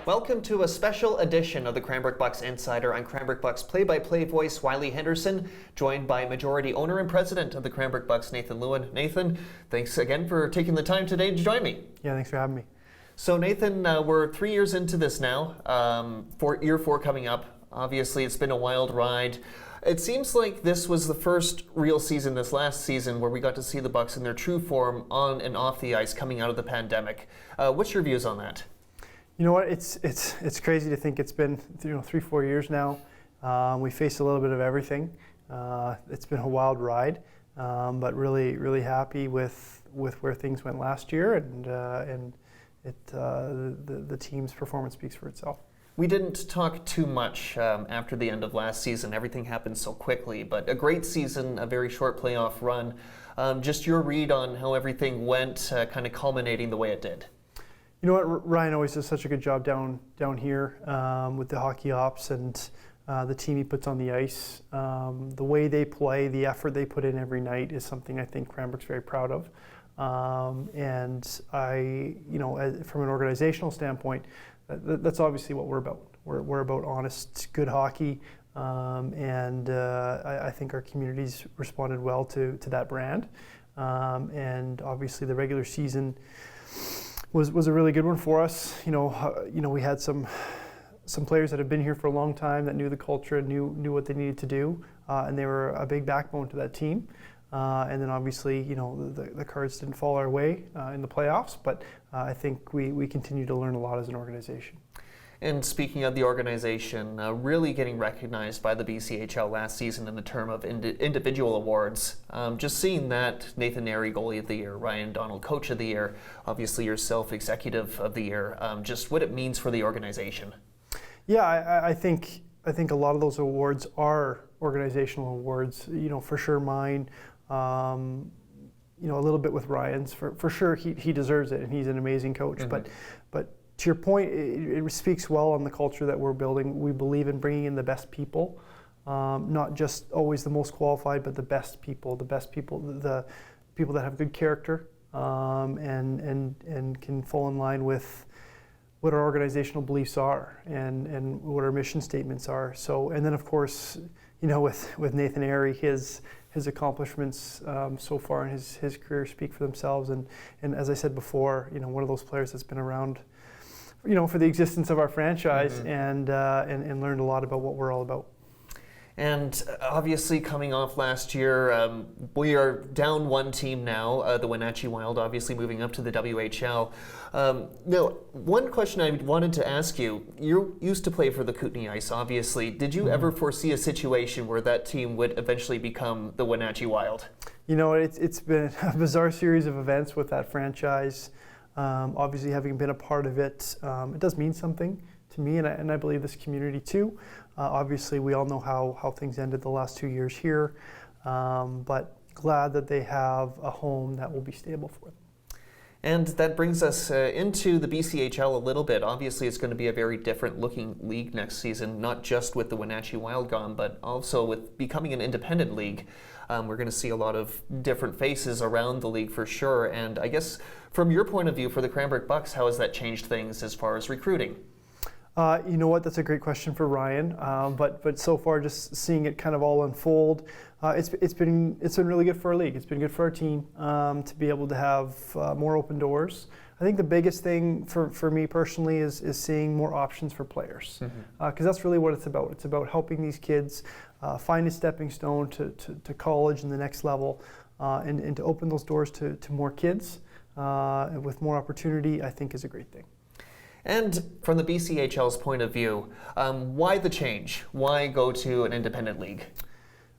Welcome to a special edition of the Cranbrook Bucks Insider. I'm Cranbrook Bucks play-by-play voice Wylie Henderson, joined by majority owner and president of the Cranbrook Bucks, Nathan Lieuwen. Nathan, thanks again for taking the time today to join me. Yeah, thanks for having me. So Nathan, we're 3 years into this now, for year 4 coming up. Obviously, it's been a wild ride. It seems like this was the first real season, this last season, where we got to see the Bucks in their true form on and off the ice coming out of the pandemic. What's your views on that? You know what? It's crazy to think it's been 3-4 years now. We faced a little bit of everything. It's been a wild ride, but really happy with where things went last year, and the team's performance speaks for itself. We didn't talk too much after the end of last season. Everything happened so quickly, but a great season, a very short playoff run. Just your read on how everything went, kind of culminating the way it did. You know what, Ryan always does such a good job down here with the hockey ops and the team he puts on the ice. The way they play, the effort they put in every night is something I think Cranbrook's very proud of. And from an organizational standpoint, that's obviously what we're about. We're about honest, good hockey, and I think our community's responded well to that brand. And obviously the regular season was a really good one for us. We had some players that have been here for a long time that knew the culture and knew what they needed to do, and they were a big backbone to that team. And then obviously, the cards didn't fall our way in the playoffs, but I think we continue to learn a lot as an organization. And speaking of the organization, really getting recognized by the BCHL last season in the term of individual awards. Just seeing that, Nathan Airy, Goalie of the Year, Ryan Donald, Coach of the Year, obviously yourself, Executive of the Year, just what it means for the organization. Yeah, I think a lot of those awards are organizational awards. For sure mine. A little bit with Ryan's. For sure, he deserves it, and he's an amazing coach. Mm-hmm. But to your point, it speaks well on the culture that we're building. We believe in bringing in the best people, not just always the most qualified, but the best people, the people that have good character, and can fall in line with what our organizational beliefs are and what our mission statements are. So, and then of course, with Nathan Airy, his accomplishments so far in his career speak for themselves. And as I said before, one of those players that's been around, for the existence of our franchise, mm-hmm. and learned a lot about what we're all about. And obviously coming off last year, we are down one team now, the Wenatchee Wild, obviously moving up to the WHL. Now, one question I wanted to ask you, you used to play for the Kootenay Ice, obviously. Did you ever foresee a situation where that team would eventually become the Wenatchee Wild? It's been a bizarre series of events with that franchise. Obviously, having been a part of it, it does mean something to me, and I believe this community too. Obviously, we all know how things ended the last 2 years here, but glad that they have a home that will be stable for them. And that brings us into the BCHL a little bit. Obviously, it's going to be a very different looking league next season, not just with the Wenatchee Wild gone, but also with becoming an independent league. We're going to see a lot of different faces around the league for sure. And I guess from your point of view for the Cranbrook Bucks, how has that changed things as far as recruiting? You know what? That's a great question for Ryan. But so far, just seeing it kind of all unfold, it's been really good for our league. It's been good for our team to be able to have more open doors. I think the biggest thing for me personally is seeing more options for players, because that's really what it's about. It's about helping these kids find a stepping stone to college and the next level, and to open those doors to more kids with more opportunity. I think is a great thing. And from the BCHL's point of view, why the change? Why go to an independent league?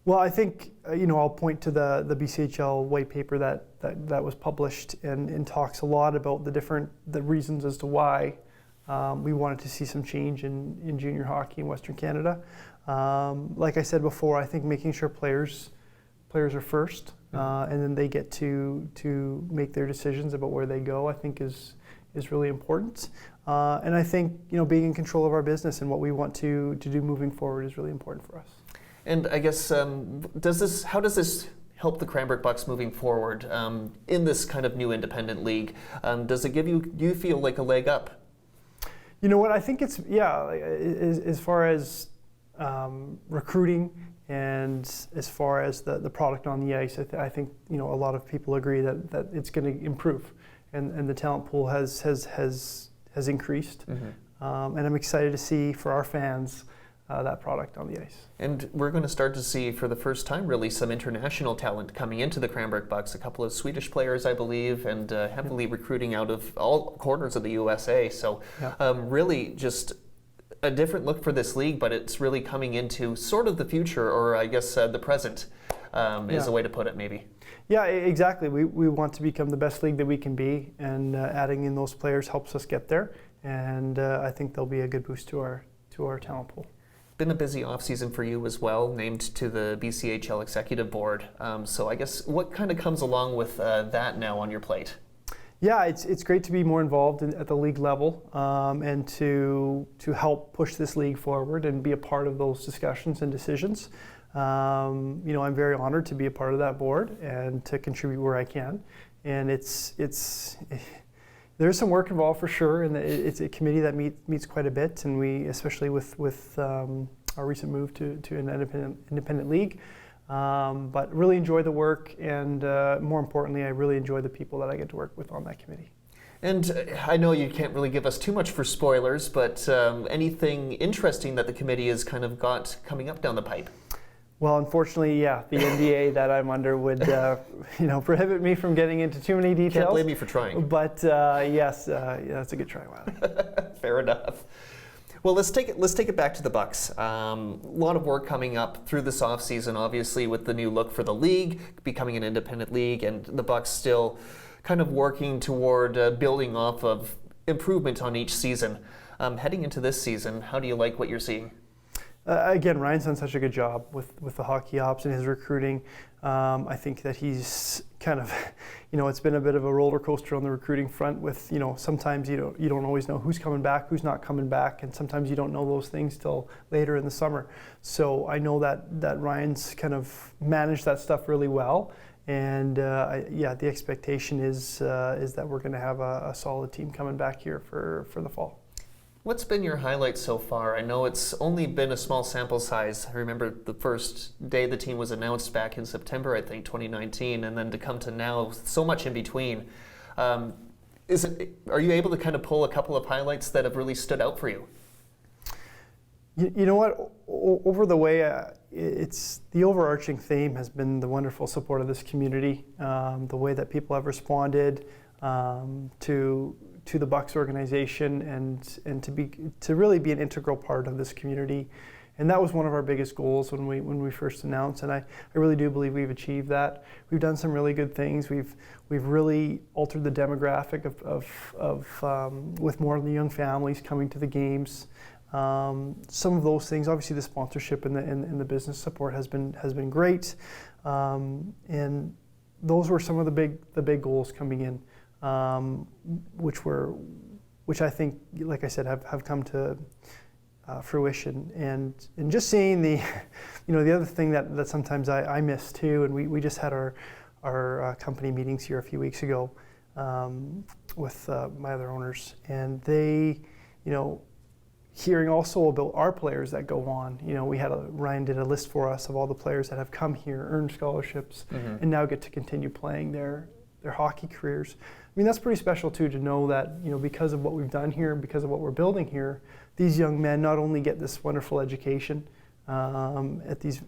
Well, I think I'll point to the BCHL white paper that was published and talks a lot about the reasons as to why we wanted to see some change in junior hockey in Western Canada. Like I said before, I think making sure players are first, and then they get to make their decisions about where they go, I think is really important. And I think being in control of our business and what we want to do moving forward is really important for us. And I guess how does this help the Cranbrook Bucks moving forward in this kind of new independent league? Does it give you feel like a leg up? You know what? I think it's as far as recruiting and as far as the product on the ice. I think a lot of people agree that it's going to improve, and the talent pool has increased. And I'm excited to see for our fans that product on the ice. And we're going to start to see, for the first time, really some international talent coming into the Cranbrook Bucks. A couple of Swedish players, I believe, and heavily recruiting out of all corners of the USA. So really just a different look for this league, but it's really coming into sort of the future, or I guess the present is a way to put it, maybe. Yeah, exactly. We want to become the best league that we can be, and adding in those players helps us get there. And I think they'll be a good boost to our talent pool. Been a busy offseason for you as well, named to the BCHL Executive Board. So I guess what kind of comes along with that now on your plate? Yeah, it's great to be more involved at the league level, and to help push this league forward and be a part of those discussions and decisions. I'm very honored to be a part of that board and to contribute where I can. And there's some work involved for sure, and it's a committee that meets quite a bit, and we, especially with our recent move to an independent league, but really enjoy the work, and more importantly, I really enjoy the people that I get to work with on that committee. And I know you can't really give us too much for spoilers, but anything interesting that the committee has kind of got coming up down the pipe? Well, unfortunately, the NDA that I'm under would, prohibit me from getting into too many details. Can't blame me for trying. But yes, that's a good try, Wylie. Fair enough. Well, let's take it back to the Bucks. A lot of work coming up through this offseason, obviously, with the new look for the league, becoming an independent league, and the Bucks still kind of working toward building off of improvement on each season. Heading into this season, how do you like what you're seeing? Again, Ryan's done such a good job with the hockey ops and his recruiting. I think that he's kind of, it's been a bit of a roller coaster on the recruiting front with, sometimes you don't always know who's coming back, who's not coming back, and sometimes you don't know those things till later in the summer. So I know that Ryan's kind of managed that stuff really well. And the expectation is that we're going to have a solid team coming back here for the fall. What's been your highlight so far? I know it's only been a small sample size. I remember the first day the team was announced back in September, I think, 2019, and then to come to now, so much in between. Are you able to kind of pull a couple of highlights that have really stood out for you? You know what? Over the way, it's the overarching theme has been the wonderful support of this community, the way that people have responded to the Bucks organization, and to really be an integral part of this community. And that was one of our biggest goals when we first announced, and I really do believe we've achieved that. We've done some really good things. We've really altered the demographic of with more of the young families coming to the games. Some of those things, obviously the sponsorship and the business support has been great, and those were some of the big goals coming in. Which I think, like I said, have come to fruition, and just seeing the other thing that sometimes I miss too, and we just had our company meetings here a few weeks ago with my other owners, and they, hearing also about our players that go on. Ryan did a list for us of all the players that have come here, earned scholarships, and now get to continue playing their hockey careers. I mean, that's pretty special too, to know that, because of what we've done here, because of what we're building here, these young men not only get this wonderful education at these,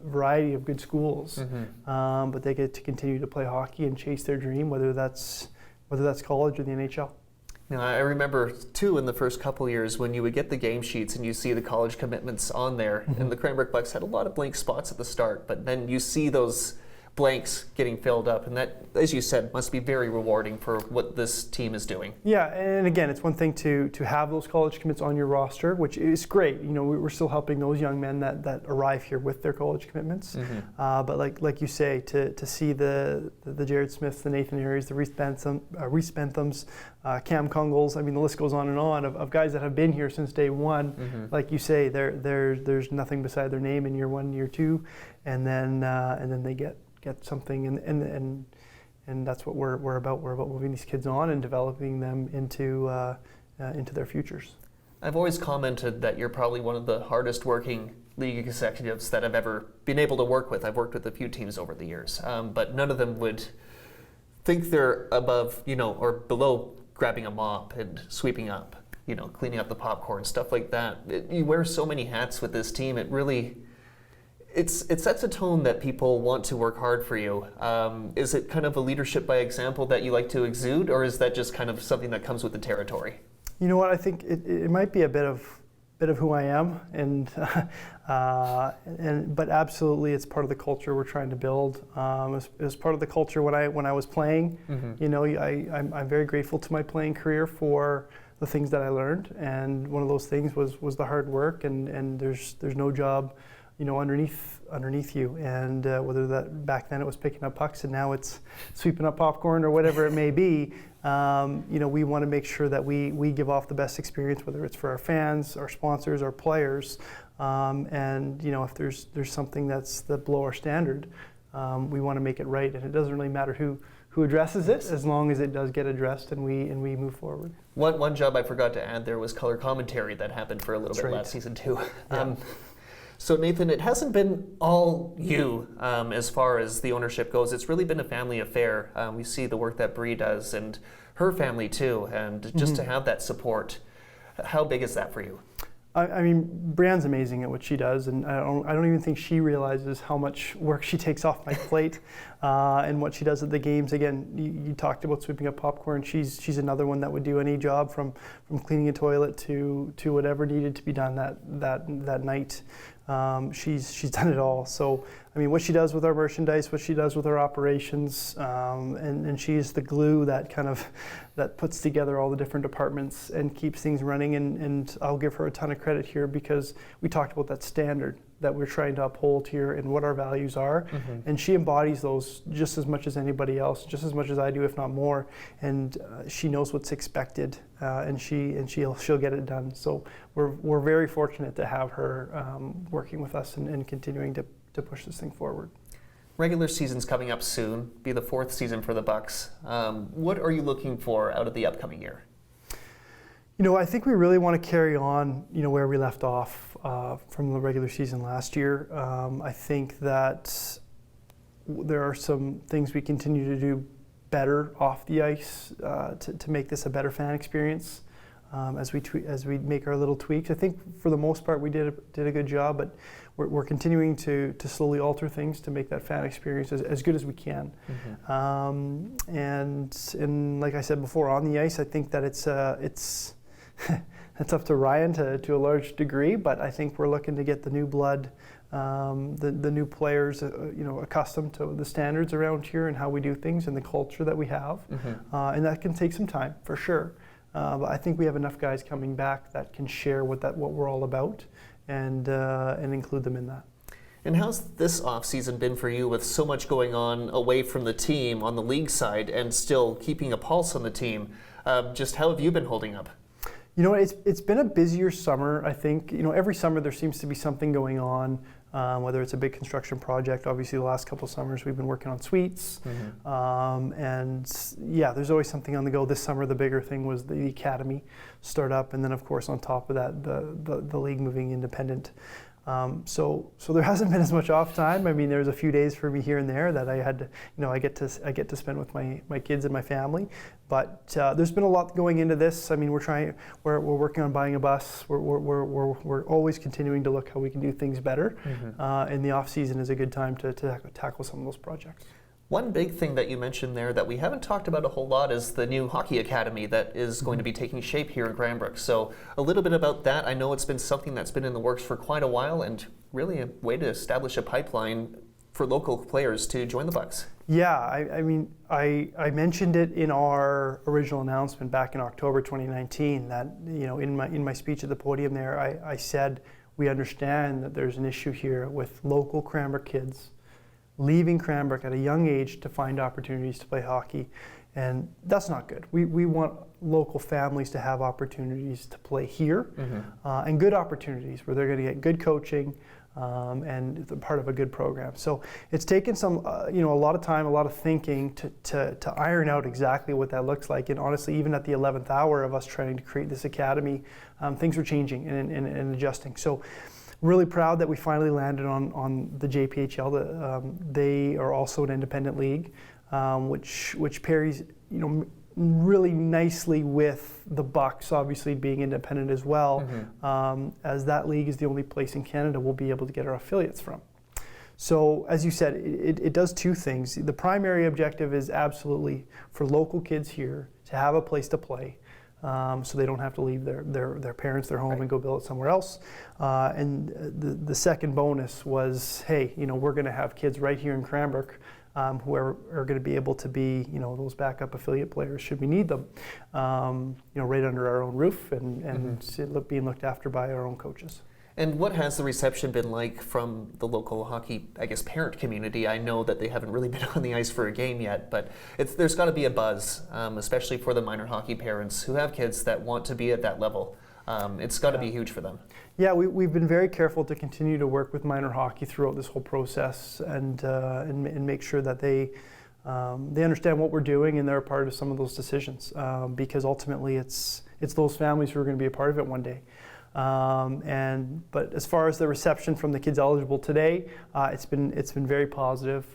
variety of good schools, but they get to continue to play hockey and chase their dream, whether that's college or the NHL. Now, I remember too in the first couple years when you would get the game sheets and you see the college commitments on there, and the Cranbrook Bucks had a lot of blank spots at the start, but then you see those blanks getting filled up, and that, as you said, must be very rewarding for what this team is doing. Yeah, and again, it's one thing to have those college commits on your roster, which is great. We're still helping those young men that arrive here with their college commitments. But like you say, to see the Jared Smiths, the Nathan Aries, the Reese Benthams, Cam Kungles, I mean, the list goes on and on of guys that have been here since day one. Like you say, there's nothing beside their name in year one, year two, and then they get something, and that's what we're about. We're about moving these kids on and developing them into into their futures. I've always commented that you're probably one of the hardest working league executives that I've ever been able to work with. I've worked with a few teams over the years, but none of them would think they're above, or below grabbing a mop and sweeping up, cleaning up the popcorn, stuff like that. You wear so many hats with this team. It really, it sets a tone that people want to work hard for you. Is it kind of a leadership by example that you like to exude, or is that just kind of something that comes with the territory? You know what? I think it might be a bit of who I am, but absolutely, it's part of the culture we're trying to build. It was part of the culture when I was playing. Mm-hmm. I'm very grateful to my playing career for the things that I learned, and one of those things was the hard work. And there's no job, underneath you. And whether that back then it was picking up pucks and now it's sweeping up popcorn or whatever it may be. We want to make sure that we give off the best experience, whether it's for our fans, our sponsors, our players, and if there's something that's below our standard, we want to make it right, and it doesn't really matter who addresses it, as long as it does get addressed and we move forward. One job I forgot to add there was color commentary that happened for a little bit last season too. Yeah. So Nathan, it hasn't been all you as far as the ownership goes. It's really been a family affair. We see the work that Bree does and her family too, and just to have that support. How big is that for you? I mean, Brianne's amazing at what she does, and I don't even think she realizes how much work she takes off my plate and what she does at the games. Again, you talked about sweeping up popcorn. She's another one that would do any job from cleaning a toilet to whatever needed to be done that night. She's done it all. So, I mean, what she does with our merchandise, what she does with our operations, and she's the glue that puts together all the different departments and keeps things running. And I'll give her a ton of credit here, because we talked about that standard that we're trying to uphold here and what our values are. Mm-hmm. And she embodies those just as much as anybody else, just as much as I do, if not more. And she knows what's expected, and she'll get it done. So we're very fortunate to have her working with us and continuing to push this thing forward. Regular season's coming up soon, be the 4th season for the Bucks. What are you looking for out of the upcoming year? I think we really want to carry on, where we left off from the regular season last year. I think that there are some things we continue to do better off the ice to make this a better fan experience as we make our little tweaks. I think for the most part we did a good job, but we're continuing to slowly alter things to make that fan experience as good as we can. Mm-hmm. And like I said before, on the ice, I think that it's up to Ryan to a large degree, but I think we're looking to get the new blood, the new players, accustomed to the standards around here and how we do things and the culture that we have. Mm-hmm. And that can take some time, for sure. But I think we have enough guys coming back that can share what we're all about and include them in that. And how's this offseason been for you, with so much going on away from the team on the league side and still keeping a pulse on the team? Just how have you been holding up? It's been a busier summer, I think. Every summer there seems to be something going on, whether it's a big construction project. Obviously, the last couple of summers we've been working on suites. Mm-hmm. And yeah, there's always something on the go. This summer the bigger thing was the academy start up, and then of course on top of that the league moving independent. So there hasn't been as much off time. I mean, there's a few days for me here and there that I had to, I get to spend with my kids and my family. But there's been a lot going into this. I mean, we're working on buying a bus. We're always continuing to look how we can do things better. Mm-hmm. And the off season is a good time to tackle some of those projects. One big thing that you mentioned there that we haven't talked about a whole lot is the new hockey academy that is going to be taking shape here in Cranbrook. So a little bit about that. I know it's been something that's been in the works for quite a while, and really a way to establish a pipeline for local players to join the Bucks. Yeah, I mentioned it in our original announcement back in October 2019 that, in my speech at the podium there, I said we understand that there's an issue here with local Cranbrook kids leaving Cranbrook at a young age to find opportunities to play hockey, and that's not good. We want local families to have opportunities to play here, mm-hmm. And good opportunities where they're going to get good coaching, and part of a good program. So it's taken some, a lot of time, a lot of thinking to iron out exactly what that looks like. And honestly, even at the 11th hour of us trying to create this academy, things were changing and adjusting. So really proud that we finally landed on the JPHL. They are also an independent league, which pairs, really nicely with the Bucks, obviously being independent as well, as that league is the only place in Canada we'll be able to get our affiliates from. So as you said, it does two things. The primary objective is absolutely for local kids here to have a place to play, so they don't have to leave their parents, their home, and go build it somewhere else. And the second bonus was, hey, we're going to have kids right here in Cranbrook who are going to be able to be, those backup affiliate players should we need them, right under our own roof and being looked after by our own coaches. And what has the reception been like from the local hockey, parent community? I know that they haven't really been on the ice for a game yet, but there's got to be a buzz, especially for the minor hockey parents who have kids that want to be at that level. It's got to be huge for them. Yeah, we've been very careful to continue to work with minor hockey throughout this whole process and make sure that they understand what we're doing and they're a part of some of those decisions, because ultimately it's those families who are going to be a part of it one day. But as far as the reception from the kids eligible today, it's been very positive.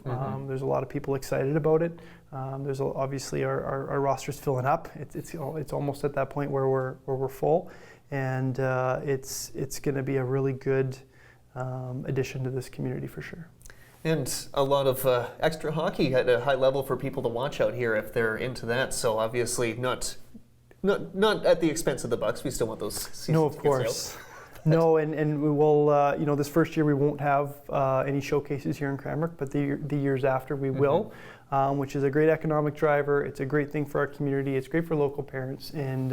There's a lot of people excited about it. There's obviously our roster's filling up. It's almost at that point where we're full, and it's going to be a really good addition to this community for sure. And a lot of extra hockey at a high level for people to watch out here if they're into that. So obviously not at the expense of the Bucks. We still want those season No, of course. No, and we will, this first year we won't have any showcases here in Cranbrook, but the years after we will, which is a great economic driver. It's a great thing for our community. It's great for local parents, and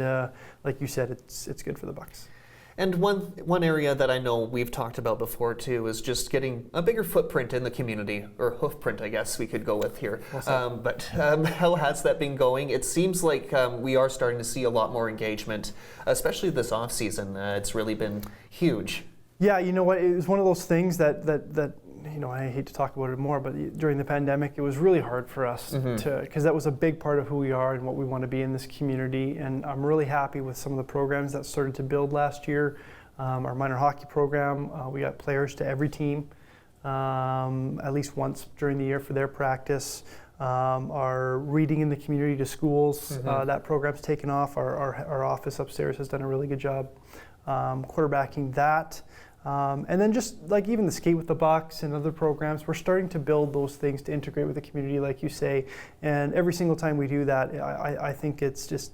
like you said, it's good for the Bucks. And one area that I know we've talked about before too is just getting a bigger footprint in the community, or hoofprint, I guess we could go with here. But how has that been going? It seems like we are starting to see a lot more engagement, especially this off season. It's really been huge. Yeah, you know what? It was one of those things that I hate to talk about it more, but during the pandemic, it was really hard for us because that was a big part of who we are and what we want to be in this community. And I'm really happy with some of the programs that started to build last year. Our minor hockey program, we got players to every team at least once during the year for their practice. Our reading in the community to schools, that program's taken off. Our office upstairs has done a really good job quarterbacking that. And then just like even the Skate with the Bucks and other programs, we're starting to build those things to integrate with the community, like you say. And every single time we do that, I think it's just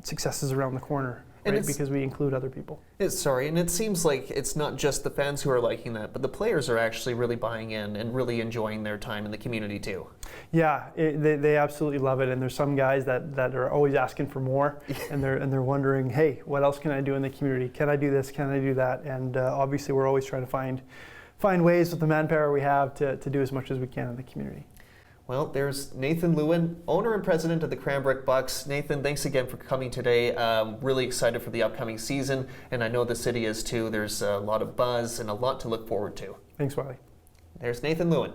success is around the corner, right? Because we include other people. And it seems like it's not just the fans who are liking that, but the players are actually really buying in and really enjoying their time in the community too. Yeah, they absolutely love it. And there's some guys that are always asking for more, and they're wondering, hey, what else can I do in the community? Can I do this? Can I do that? And obviously, we're always trying to find ways with the manpower we have to do as much as we can in the community. Well, there's Nathan Lieuwen, owner and president of the Cranbrook Bucks. Nathan, thanks again for coming today. Really excited for the upcoming season, and I know the city is too. There's a lot of buzz and a lot to look forward to. Thanks, Wylie. There's Nathan Lieuwen.